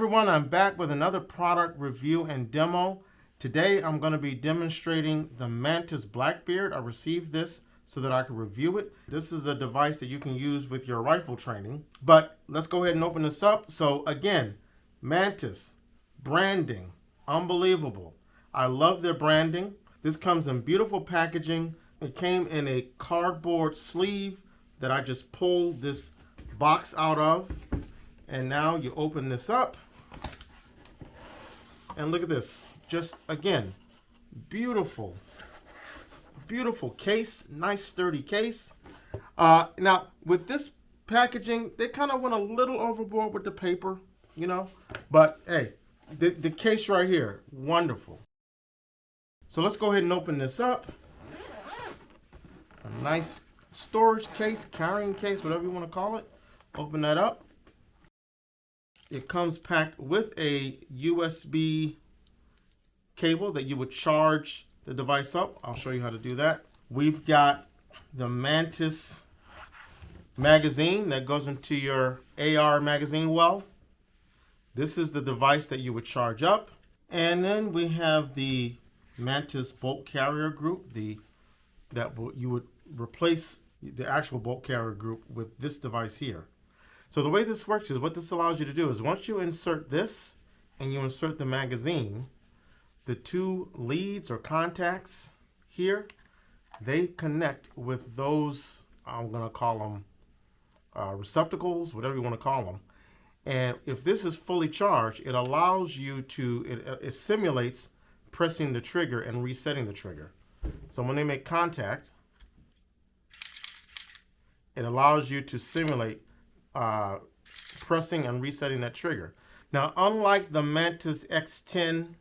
everyone, I'm back with another product review and demo. Today I'm going to be demonstrating the Mantis Blackbeard. I received this so that I could review it. This is a device that you can use with your rifle training. But let's go ahead and open this up. So again, Mantis, branding, unbelievable. I love their branding. This comes in beautiful packaging. It came in a cardboard sleeve that I just pulled this box out of. And now you open this up. And look at this. Just again, beautiful. Beautiful case. Nice sturdy case. Now, with this packaging, they kind of went a little overboard with the paper, you know. But hey, the case right here, wonderful. So let's go ahead and open this up. A nice storage case, carrying case, whatever you want to call it. Open that up. It comes packed with a USB cable that you would charge the device up. I'll show you how to do that. We've got the Mantis magazine that goes into your AR magazine well. This is the device that you would charge up. And then we have the Mantis bolt carrier group, you would replace the actual bolt carrier group with this device here. So the way this works is, what this allows you to do is, once you insert this and you insert the magazine, the two leads or contacts here, they connect with those, I'm going to call them receptacles, whatever you want to call them. And if this is fully charged, it allows you to, it simulates pressing the trigger and resetting the trigger. So when they make contact, it allows you to simulate pressing and resetting that trigger. Now, unlike the Mantis X10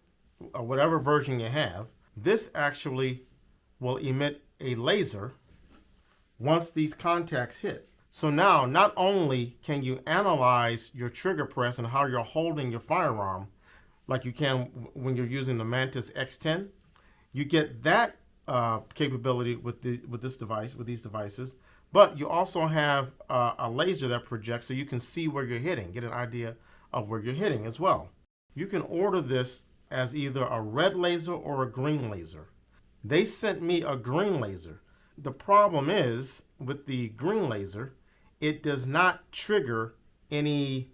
or whatever version you have, this actually will emit a laser once these contacts hit. So now, not only can you analyze your trigger press and how you're holding your firearm like you can when you're using the Mantis X10, you get that capability with this device, with these devices. But you also have a laser that projects so you can see where you're hitting, get an idea of where you're hitting as well. You can order this as either a red laser or a green laser. They sent me a green laser. The problem is, with the green laser, it does not trigger any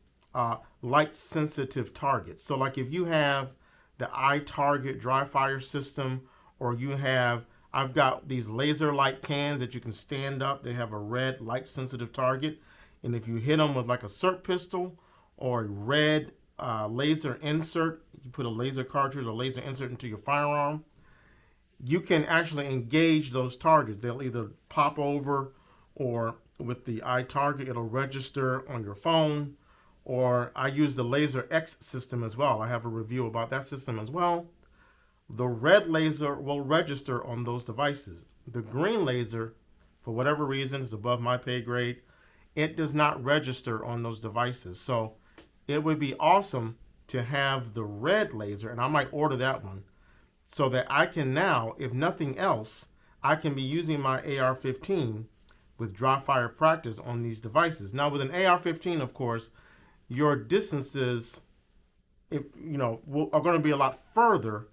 light sensitive targets. So like if you have the iTarget dry fire system, or you have, I've got these laser light cans that you can stand up. They have a red light sensitive target. And if you hit them with like a SIRT pistol or a red laser insert, you put a laser cartridge or laser insert into your firearm, you can actually engage those targets. They'll either pop over, or with the iTarget, it'll register on your phone. Or I use the Laser X system as well. I have a review about that system as well. The red laser will register on those devices. The green laser, for whatever reason, is above my pay grade. It does not register on those devices. So it would be awesome to have the red laser, and I might order that one, so that I can now, if nothing else, I can be using my AR15 with dry fire practice on these devices. Now with an AR15, of course, your distances, are going to be a lot further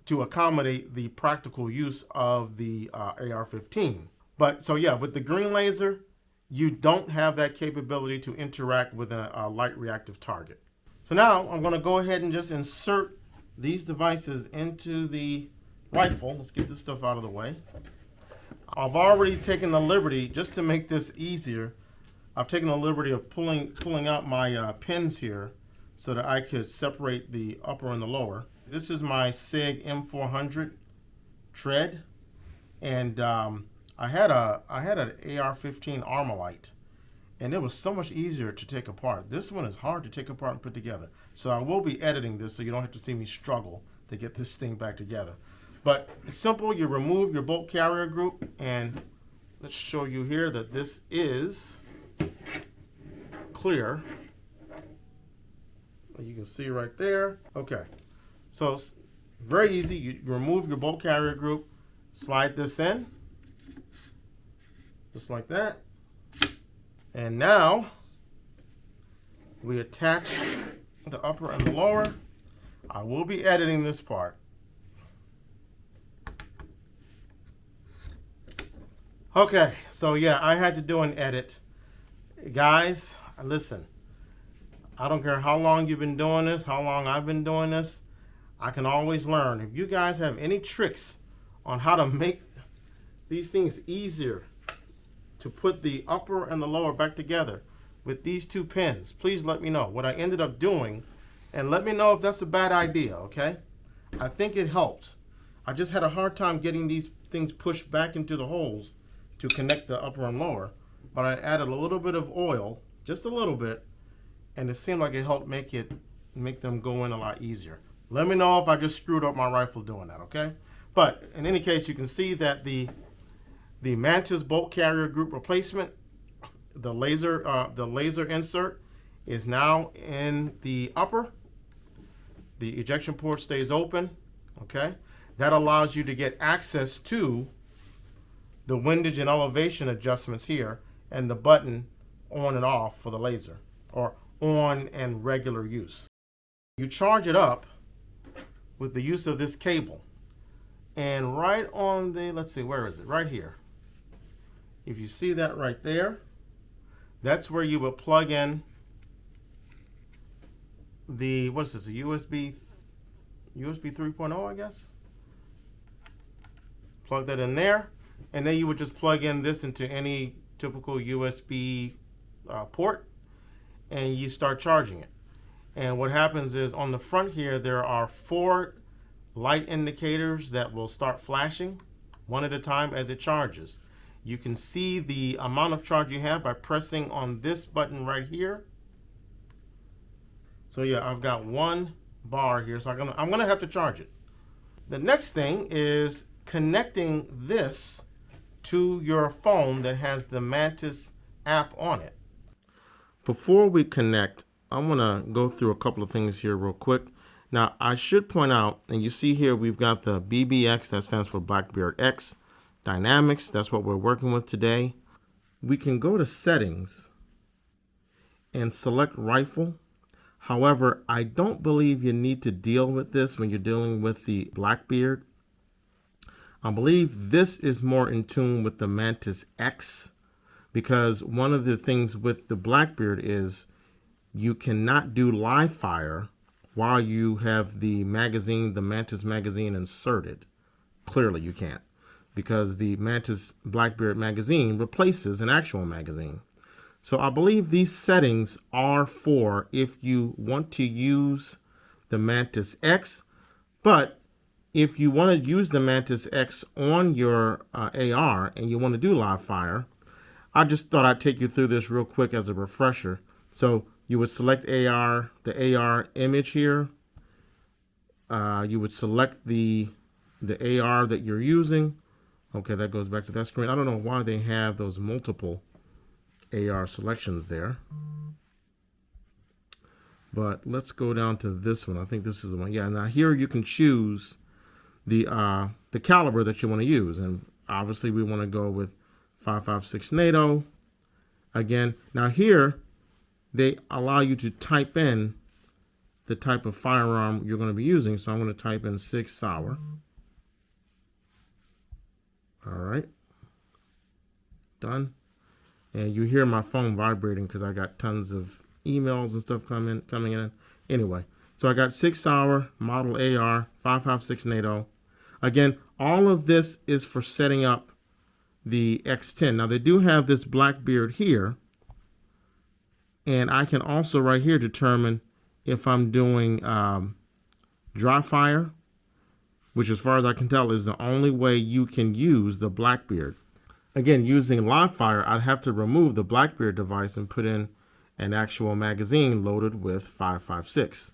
to accommodate the practical use of the AR15. But so yeah, with the green laser, you don't have that capability to interact with a light reactive target. So now I'm going to go ahead and just insert these devices into the rifle. Let's get this stuff out of the way. I've already taken the liberty, just to make this easier, I've taken the liberty of pulling out my pins here so that I could separate the upper and the lower. This is my SIG M400 tread, and I had an AR15 Armalite, and it was so much easier to take apart. This one is hard to take apart and put together. So I will be editing this so you don't have to see me struggle to get this thing back together. But it's simple. You remove your bolt carrier group, and let's show you here that this is clear. You can see right there. Okay, so very easy. You remove your bolt carrier group, slide this in, just like that. And now we attach the upper and the lower. I will be editing this part. Okay, so yeah, I had to do an edit. Guys, listen, I don't care how long you've been doing this, how long I've been doing this, I can always learn. If you guys have any tricks on how to make these things easier to put the upper and the lower back together with these two pins, please let me know what I ended up doing, and let me know if that's a bad idea, okay? I think it helped. I just had a hard time getting these things pushed back into the holes to connect the upper and lower, but I added a little bit of oil, just a little bit, and it seemed like it helped make them go in a lot easier. Let me know if I just screwed up my rifle doing that, okay? But in any case, you can see that the Mantis bolt carrier group replacement, the laser insert is now in the upper. The ejection port stays open, okay? That allows you to get access to the windage and elevation adjustments here and the button on and off for the laser, or on and regular use. You charge it up with the use of this cable. And right on the, let's see, where is it? Right here. If you see that right there, that's where you would plug in the, what is this, a USB 3.0, I guess? Plug that in there, and then you would just plug in this into any typical USB port, and you start charging it. And what happens is on the front here, there are 4 light indicators that will start flashing one at a time as it charges. You can see the amount of charge you have by pressing on this button right here. So yeah, I've got 1 bar here, so I'm gonna have to charge it. The next thing is connecting this to your phone that has the Mantis app on it. Before we connect, I'm gonna go through a couple of things here real quick. Now, I should point out, and you see here, we've got the BBX, that stands for Blackbeard X, Dynamics, that's what we're working with today. We can go to settings and select rifle. However, I don't believe you need to deal with this when you're dealing with the Blackbeard. I believe this is more in tune with the Mantis X, because one of the things with the Blackbeard is you cannot do live fire while you have the magazine, the Mantis magazine inserted. Clearly you can't, because the Mantis Blackbeard magazine replaces an actual magazine. So I believe these settings are for if you want to use the Mantis X, but if you want to use the Mantis X on your AR and you want to do live fire, I just thought I'd take you through this real quick as a refresher. So you would select AR, the AR image here. You would select the AR that you're using. Okay, that goes back to that screen. I don't know why they have those multiple AR selections there. But let's go down to this one. I think this is the one. Yeah, now here you can choose the caliber that you want to use. And obviously we want to go with 5.56 NATO. Again, now here they allow you to type in the type of firearm you're going to be using. So I'm going to type in 6 Sauer. All right. Done. And you hear my phone vibrating because I got tons of emails and stuff coming in. Anyway, so I got 6 Sauer, model AR, 5.56 NATO. Again, all of this is for setting up the X10. Now they do have this Blackbeard here, and I can also right here determine if I'm doing dry fire, which as far as I can tell is the only way you can use the Blackbeard. Again, using live fire, I'd have to remove the Blackbeard device and put in an actual magazine loaded with 5.56.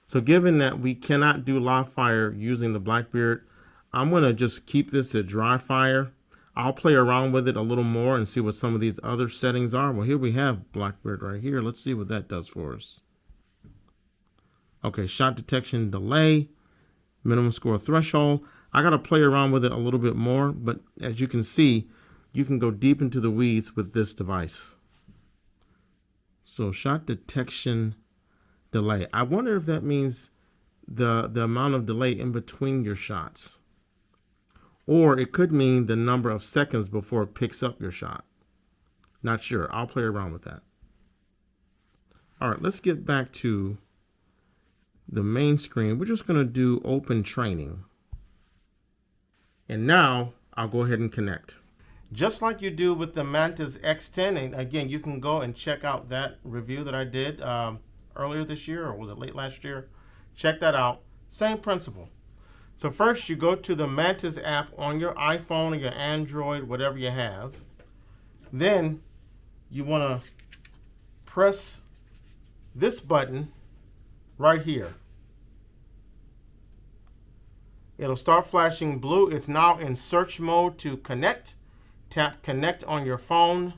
So given that we cannot do live fire using the Blackbeard, I'm going to just keep this at dry fire. I'll play around with it a little more and see what some of these other settings are. Well, here we have Blackbeard right here. Let's see what that does for us. Okay, shot detection delay, minimum score threshold. I got to play around with it a little bit more, but as you can see, you can go deep into the weeds with this device. So shot detection delay. I wonder if that means the amount of delay in between your shots. Or it could mean the number of seconds before it picks up your shot. Not sure. I'll play around with that. All right, let's get back to the main screen. We're just going to do open training. And now I'll go ahead and connect. Just like you do with the Mantis X10, and again, you can go and check out that review that I did earlier this year, or was it late last year? Check that out. Same principle. So first you go to the Mantis app on your iPhone or your Android, whatever you have. Then you want to press this button right here. It'll start flashing blue. It's now in search mode to connect. Tap connect on your phone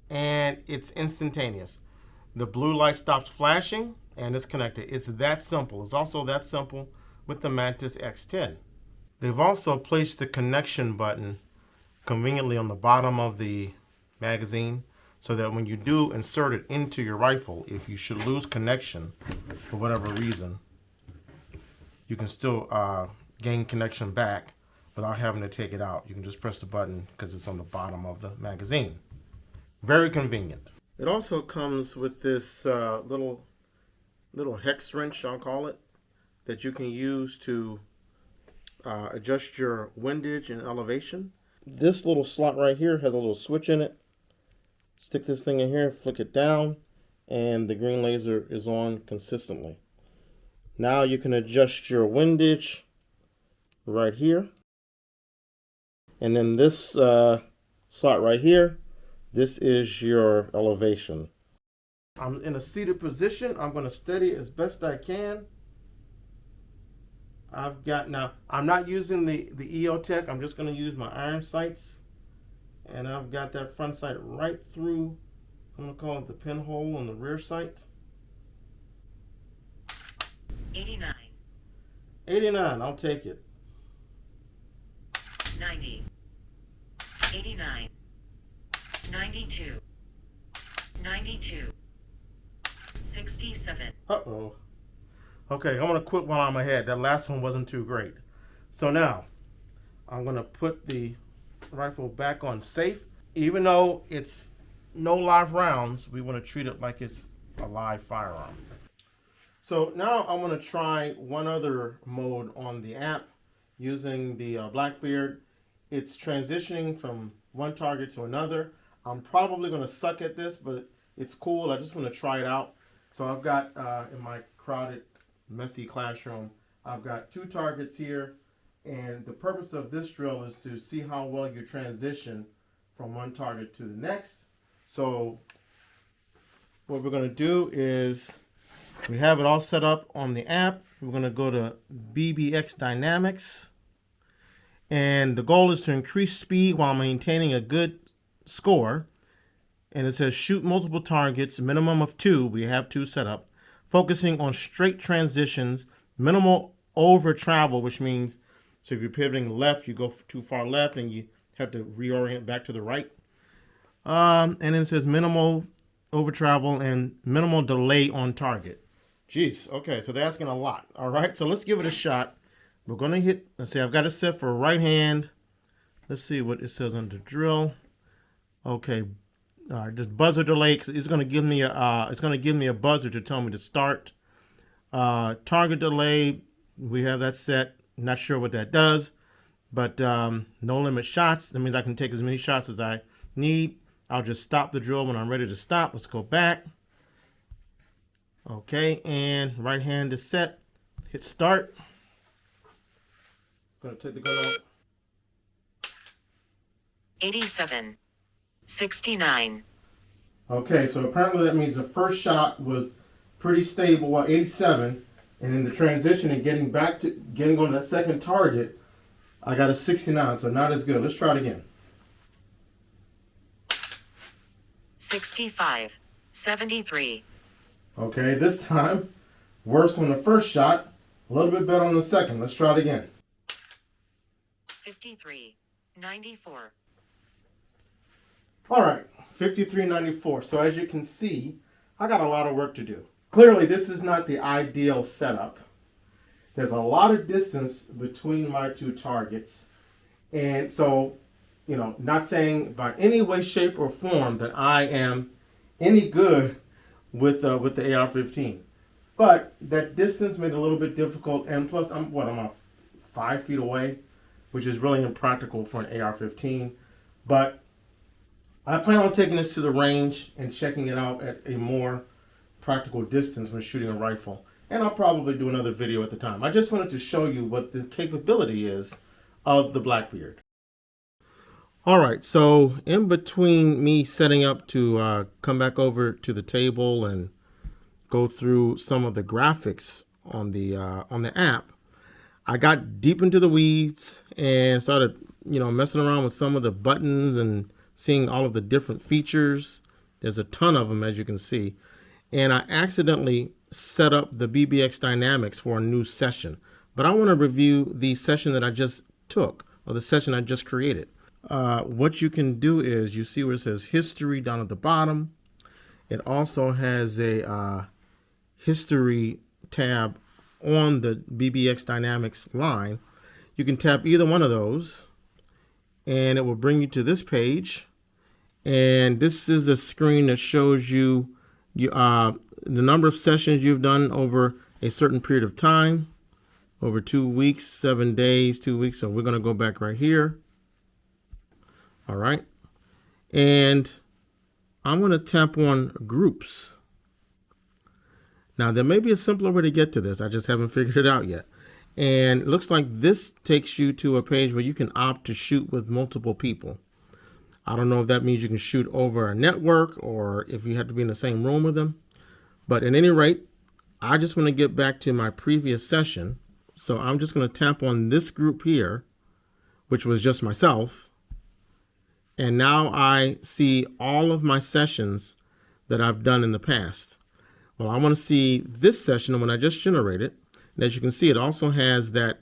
and it's instantaneous. The blue light stops flashing and it's connected. It's that simple. It's also that simple with the Mantis X10. They've also placed the connection button conveniently on the bottom of the magazine so that when you do insert it into your rifle, if you should lose connection for whatever reason, you can still gain connection back without having to take it out. You can just press the button because it's on the bottom of the magazine. Very convenient. It also comes with this little hex wrench, I'll call it, that you can use to adjust your windage and elevation. This little slot right here has a little switch in it. Stick this thing in here, flick it down, and the green laser is on consistently. Now you can adjust your windage right here. And then this slot right here, this is your elevation. I'm in a seated position. I'm going to steady as best I can. Now, I'm not using the EOTech. I'm just going to use my iron sights. And I've got that front sight right through, I'm going to call it the pinhole on the rear sight. 89. 89, I'll take it. 90. 89. 92. 92. 67. Uh-oh. Okay, I'm going to quit while I'm ahead. That last one wasn't too great. So now, I'm going to put the rifle back on safe. Even though it's no live rounds, we want to treat it like it's a live firearm. So now I'm going to try one other mode on the app using the Blackbeard. It's transitioning from one target to another. I'm probably going to suck at this, but it's cool. I just want to try it out. So I've got, in my crowded, messy classroom, I've got 2 targets here. And the purpose of this drill is to see how well you transition from one target to the next. So what we're going to do is, we have it all set up on the app. We're going to go to BBX Dynamics. And the goal is to increase speed while maintaining a good score. And it says shoot multiple targets, minimum of 2. We have 2 set up. Focusing on straight transitions, minimal over travel, which means, so if you're pivoting left, you go too far left and you have to reorient back to the right. And then it says minimal over travel and minimal delay on target. Jeez, okay, so they're asking a lot. All right, so let's give it a shot. We're going to hit, let's see, I've got it set for right hand. Let's see what it says on the drill. Okay, all right, just buzzer delay. It's going to give me a buzzer to tell me to start. Target delay, we have that set. Not sure what that does, but no limit shots. That means I can take as many shots as I need. I'll just stop the drill when I'm ready to stop. Let's go back. Okay, and right hand is set. Hit start. Gonna take the gun out. 87. 69. Okay, so apparently that means the first shot was pretty stable at 87, and in the transition and getting on that second target, I got a 69, so not as good. Let's try it again. 65. 73. Okay, this time, worse on the first shot, a little bit better on the second. Let's try it again. 53. 94. All right, 53.94. So as you can see, I got a lot of work to do. Clearly, this is not the ideal setup. There's a lot of distance between my two targets. And so, not saying by any way, shape, or form that I am any good with the AR15. But that distance made it a little bit difficult. And plus, I'm 5 feet away, which is really impractical for an AR15. But I plan on taking this to the range and checking it out at a more practical distance when shooting a rifle. And I'll probably do another video at the time. I just wanted to show you what the capability is of the Blackbeard. All right, so in between me setting up to come back over to the table and go through some of the graphics on the app, I got deep into the weeds and started, messing around with some of the buttons and seeing all of the different features. There's a ton of them, as you can see. And I accidentally set up the BBX Dynamics for a new session. But I want to review the session that I just took, or the session I just created. What you can do is, you see where it says history down at the bottom. It also has a history tab on the BBX Dynamics line. You can tap either one of those and it will bring you to this page. And this is a screen that shows you the number of sessions you've done over a certain period of time, over 2 weeks, 7 days, 2 weeks. So we're going to go back right here. All right. And I'm going to tap on groups. Now, there may be a simpler way to get to this. I just haven't figured it out yet. And it looks like this takes you to a page where you can opt to shoot with multiple people. I don't know if that means you can shoot over a network or if you have to be in the same room with them. But at any rate, I just want to get back to my previous session. So I'm just going to tap on this group here, which was just myself. And now I see all of my sessions that I've done in the past. Well, I want to see this session when I just generated. And as you can see, it also has that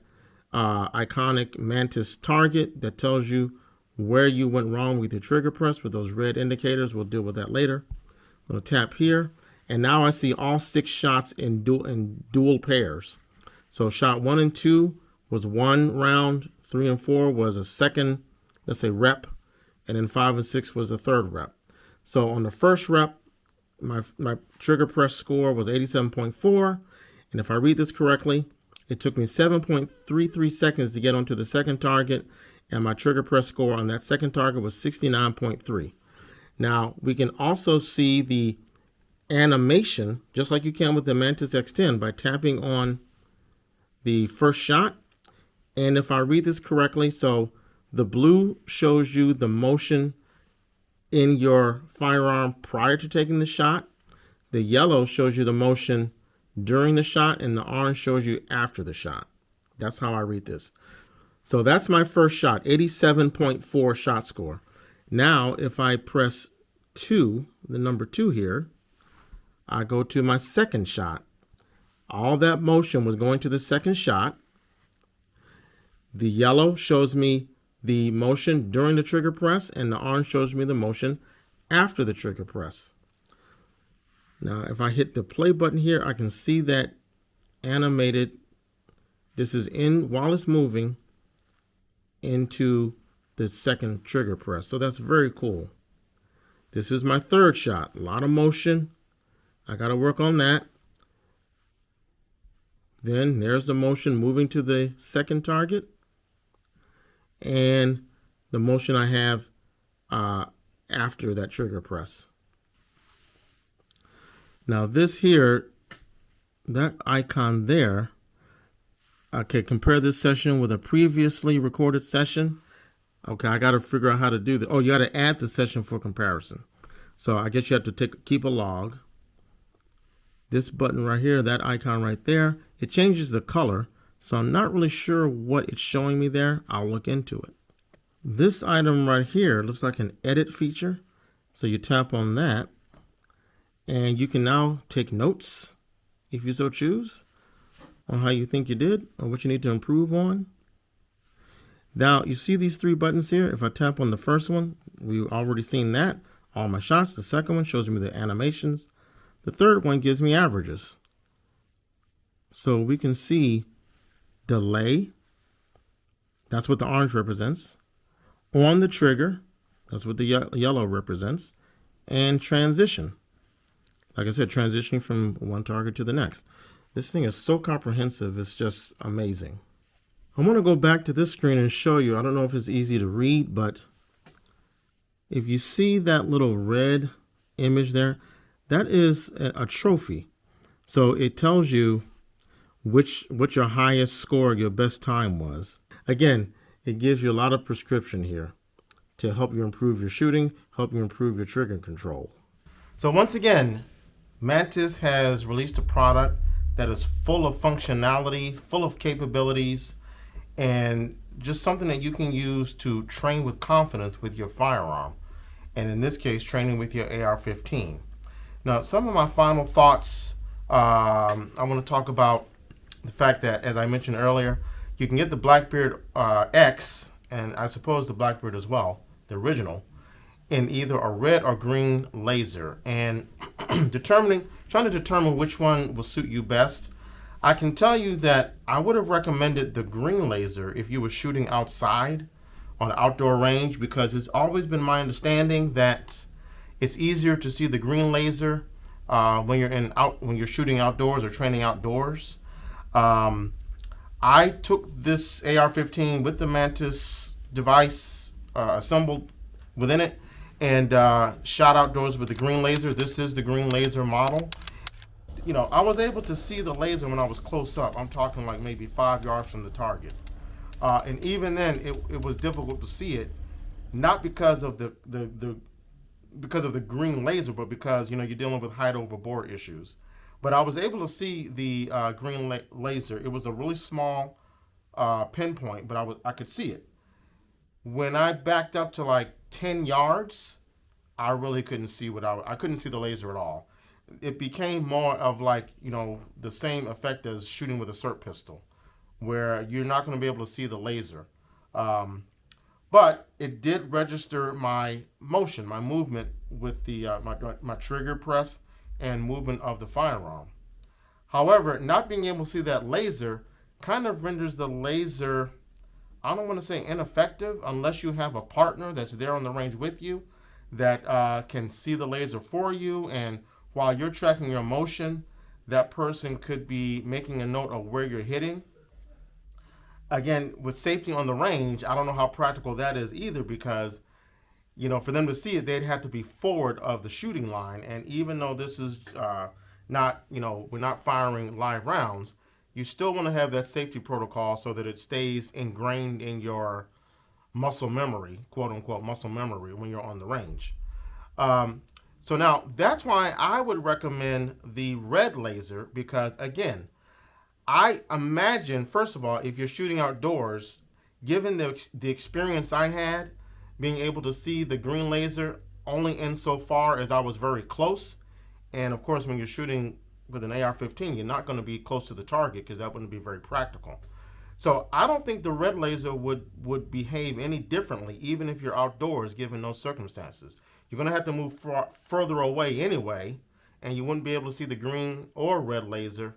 iconic Mantis target that tells you where you went wrong with your trigger press with those red indicators. We'll deal with that later. I'm going to tap here. And now I see all 6 shots in dual pairs. So shot 1 and 2 was 1 round. 3 and 4 was a second, let's say, rep. And then 5 and 6 was the third rep. So on the first rep, my trigger press score was 87.4. And if I read this correctly, it took me 7.33 seconds to get onto the second target. And my trigger press score on that second target was 69.3. Now, we can also see the animation, just like you can with the Mantis X10, by tapping on the first shot. And if I read this correctly, so the blue shows you the motion in your firearm prior to taking the shot. The yellow shows you the motion during the shot, and the orange shows you after the shot. That's how I read this. So that's my first shot, 87.4 shot score. Now, if I press 2, the number 2 here, I go to my second shot. All that motion was going to the second shot. The yellow shows me the motion during the trigger press, and the orange shows me the motion after the trigger press. Now, if I hit the play button here, I can see that animated. This is in while it's moving into the second trigger press. So that's very cool. This is my third shot. A lot of motion. I got to work on that. Then there's the motion moving to the second target. And the motion I have after that trigger press. Now this here, that icon there, okay, compare this session with a previously recorded session. Okay, I got to figure out how to do that. Oh, you got to add the session for comparison. So I guess you have to keep a log. This button right here, that icon right there, it changes the color. So I'm not really sure what it's showing me there. I'll look into it. This item right here looks like an edit feature. So you tap on that and you can now take notes, if you so choose, on how you think you did or what you need to improve on. Now you see these 3 buttons here. If I tap on the first one, we've already seen that. All my shots. The second one shows me the animations. The third one gives me averages. So we can see delay, that's what the orange represents, on the trigger, that's what the yellow represents, and transition. Like I said, transitioning from one target to the next. This thing is so comprehensive, it's just amazing. I'm going to go back to this screen and show you. I don't know if it's easy to read, but if you see that little red image there, that is a trophy. So it tells you what your highest score, your best time was. Again, it gives you a lot of prescription here to help you improve your shooting, help you improve your trigger control. So once again, Mantis has released a product that is full of functionality, full of capabilities, and just something that you can use to train with confidence with your firearm. And in this case, training with your AR15. Now, some of my final thoughts, I want to talk about the fact that, as I mentioned earlier, you can get the Blackbeard X, and I suppose the Blackbeard as well, the original, in either a red or green laser. And trying to determine which one will suit you best, I can tell you that I would have recommended the green laser if you were shooting outside on an outdoor range, because it's always been my understanding that it's easier to see the green laser when you're shooting outdoors or training outdoors. I took this AR-15 with the Mantis device assembled within it and shot outdoors with the green laser. This is the green laser model. You know, I was able to see the laser when I was close up. I'm talking like maybe 5 yards from the target. And even then, it was difficult to see it, not because of the green laser, but because, you know, you're dealing with height over bore issues. But I was able to see the green laser. It was a really small pinpoint, but I could see it. When I backed up to like 10 yards, I really couldn't see I couldn't see the laser at all. It became more of like, you know, the same effect as shooting with a SIRT pistol, where you're not going to be able to see the laser. But it did register my motion, my movement with the my trigger press and movement of the firearm. However, not being able to see that laser kind of renders the laser, I don't want to say ineffective, unless you have a partner that's there on the range with you that can see the laser for you, and while you're tracking your motion, that person could be making a note of where you're hitting. Again, with safety on the range, I don't know how practical that is either, because, you know, for them to see it, they'd have to be forward of the shooting line. And even though this is not, you know, we're not firing live rounds, you still want to have that safety protocol so that it stays ingrained in your muscle memory, quote unquote muscle memory, when you're on the range. So now that's why I would recommend the red laser, because again, I imagine, first of all, if you're shooting outdoors, given the experience I had, being able to see the green laser only insofar as I was very close, and of course when you're shooting with an AR-15, you're not going to be close to the target because that wouldn't be very practical. So I don't think the red laser would behave any differently, even if you're outdoors, given those circumstances. You're going to have to move further away anyway, and you wouldn't be able to see the green or red laser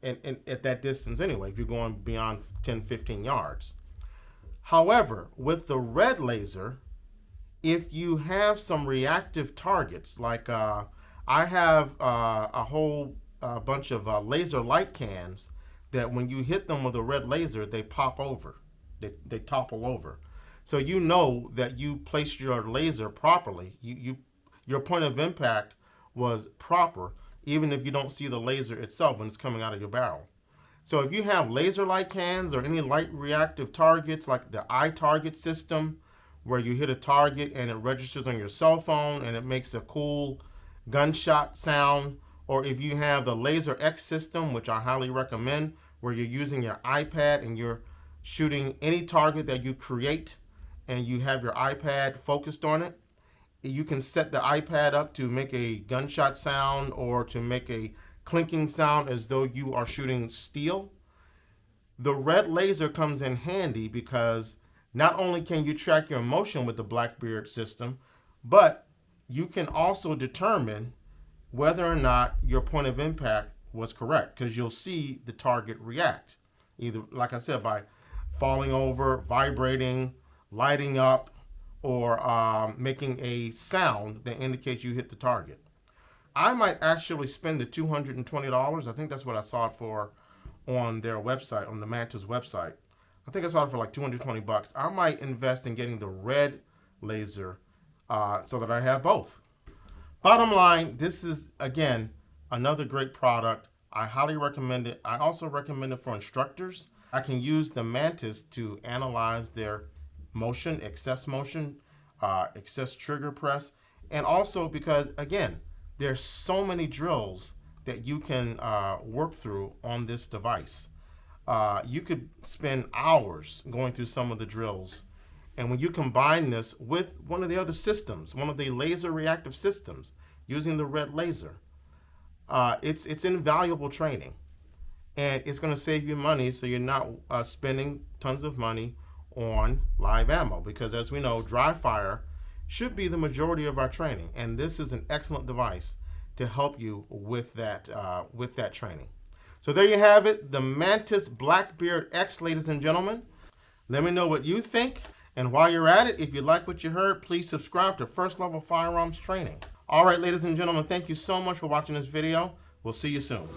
at that distance anyway, if you're going beyond 10, 15 yards. However, with the red laser, if you have some reactive targets, like I have a whole bunch of laser light cans that when you hit them with a red laser, they pop over, they topple over. So you know that you placed your laser properly. Your point of impact was proper, even if you don't see the laser itself when it's coming out of your barrel. So if you have laser light cans or any light reactive targets like the iTarget system, where you hit a target and it registers on your cell phone and it makes a cool gunshot sound, or if you have the Laser X system, which I highly recommend, where you're using your iPad and you're shooting any target that you create and you have your iPad focused on it, you can set the iPad up to make a gunshot sound or to make a clinking sound as though you are shooting steel. The red laser comes in handy because not only can you track your motion with the Blackbeard system, but you can also determine whether or not your point of impact was correct, because you'll see the target react, either, like I said, by falling over, vibrating, lighting up, or making a sound that indicates you hit the target. I might actually spend the $220. I think that's what I saw it for on their website, on the Mantis website. I think I saw it for like 220 bucks. I might invest in getting the red laser so that I have both. Bottom line, this is, again, another great product. I highly recommend it. I also recommend it for instructors. I can use the Mantis to analyze their motion, excess trigger press, and also because, again, there's so many drills that you can work through on this device. You could spend hours going through some of the drills. And when you combine this with one of the other systems, one of the laser reactive systems, using the red laser, it's invaluable training. And it's going to save you money, so you're not spending tons of money on live ammo. Because as we know, dry fire should be the majority of our training. And this is an excellent device to help you with that training. So there you have it, the Mantis Blackbeard X, ladies and gentlemen. Let me know what you think. And while you're at it, if you like what you heard, please subscribe to First Level Firearms Training. All right, ladies and gentlemen, thank you so much for watching this video. We'll see you soon.